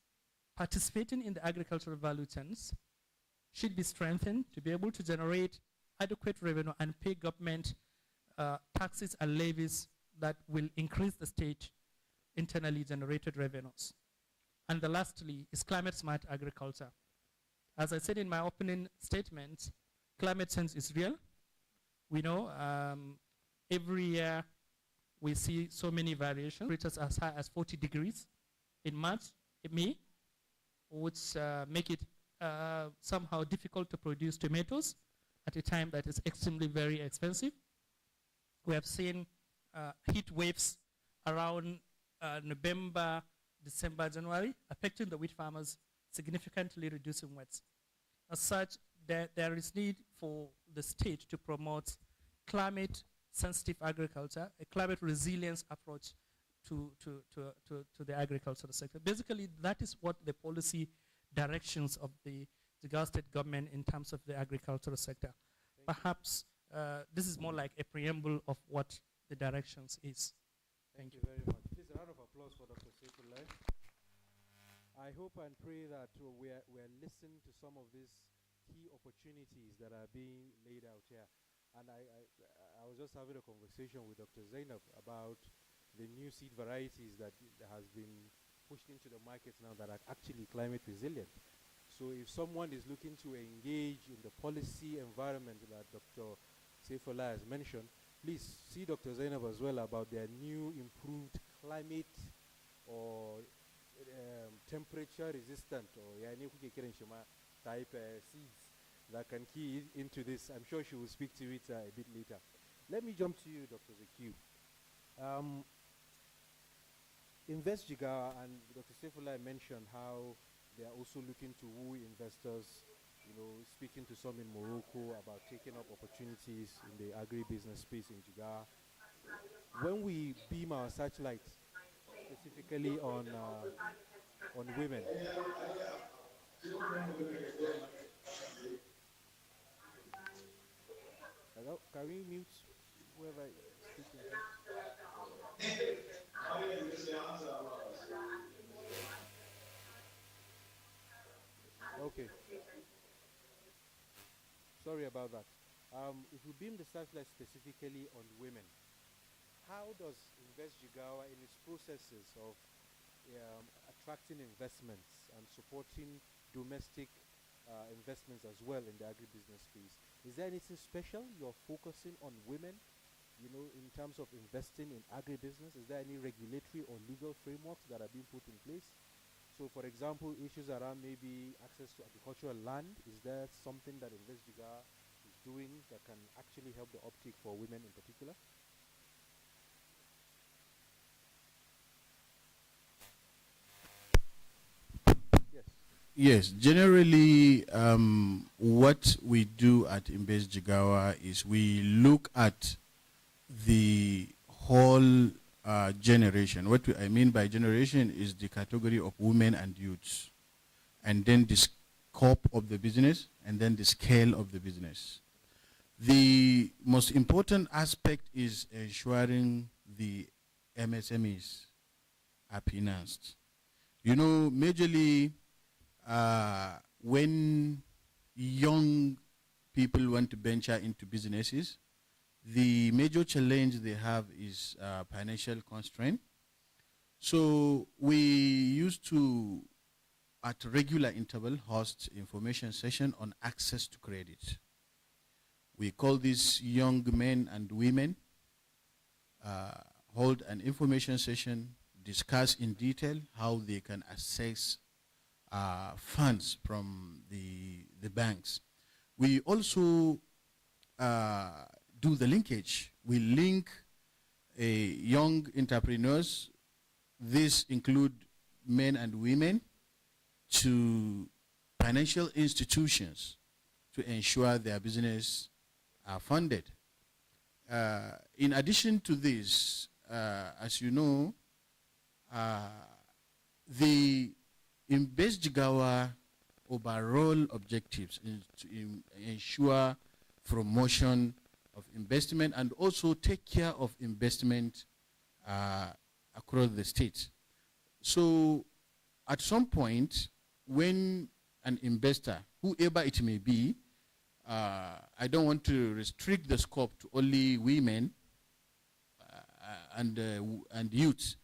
participating in the agricultural value chains should be strengthened to be able to generate adequate revenue and pay government taxes and levies that will increase the state internally generated revenues. And the lastly is climate smart agriculture. As I said in my opening statement, climate change is real. We know every year we see so many variations, reaches as high as 40 degrees in May, which make it somehow difficult to produce tomatoes at a time that is extremely very expensive. We have seen heat waves around November, December, January, affecting the wheat farmers, significantly reducing wets. As such, there is need for the state to promote climate-sensitive agriculture, a climate resilience approach to the agricultural sector. Basically, that is what the policy directions of the Jigawa state government in terms of the agricultural sector. Perhaps this is more like a preamble of what the directions is. Thank you very much. Please, a round of applause for Dr. Saifullah. I hope and pray that we are listening to some of these key opportunities that are being laid out here. And I was just having a conversation with Dr. Zainab about the new seed varieties that has been pushed into the market now that are actually climate resilient. So if someone is looking to engage in the policy environment that Dr. Saifullah has mentioned, please see Dr. Zainab as well about their new improved climate or temperature resistant or type seeds that can key into this. I'm sure she will speak to it a bit later. Let me jump to you, Dr. Zakiu. Invest Jigawa, and Dr. Saifullah mentioned how they are also looking to woo investors, speaking to some in Morocco about taking up opportunities in the agribusiness space in Jigawa. When we beam our searchlight specifically on women, hello, can we mute whoever is speaking? Okay. Sorry about that. If we beam the searchlight specifically on women, how does Invest Jigawa in its processes of attracting investments and supporting domestic investments as well in the agribusiness space, is there anything special you're focusing on women, in terms of investing in agribusiness? Is there any regulatory or legal frameworks that are being put in place? So, for example, issues around maybe access to agricultural land, is there something that Invest Jigawa is doing that can actually help the uptake for women in particular? Yes, generally what we do at Invest Jigawa is we look at the whole generation. What I mean by generation is the category of women and youths, and then the scope of the business, and then the scale of the business. The most important aspect is ensuring the MSMEs are financed. Majorly, when young people want to venture into businesses, the major challenge they have is financial constraint. So we used to, at regular interval, host information session on access to credit. We call these young men and women, hold an information session, discuss in detail how they can access funds from the banks. We also do the linkage. We link young entrepreneurs, these include men and women, to financial institutions to ensure their business are funded. In addition to this, as you know, the Invest Jigawa overall objectives is to ensure promotion of investment and also take care of investment across the state. So at some point, when an investor, whoever it may be, I don't want to restrict the scope to only women and youths,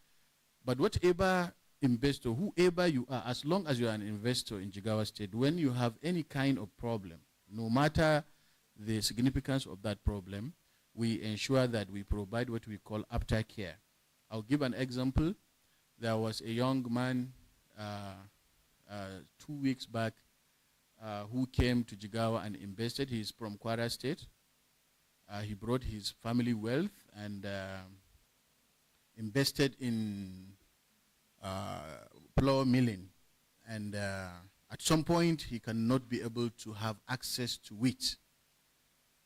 but whatever investor, whoever you are, as long as you are an investor in Jigawa State, when you have any kind of problem, no matter the significance of that problem, we ensure that we provide what we call aftercare. I'll give an example. There was a young man 2 weeks back who came to Jigawa and invested. He's from Kwara State. He brought his family wealth and invested in flour milling, and at some point he cannot be able to have access to wheat.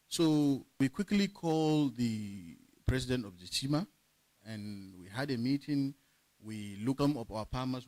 So we quickly called the president of the CIMA, and we had a meeting. We looked up our farmers.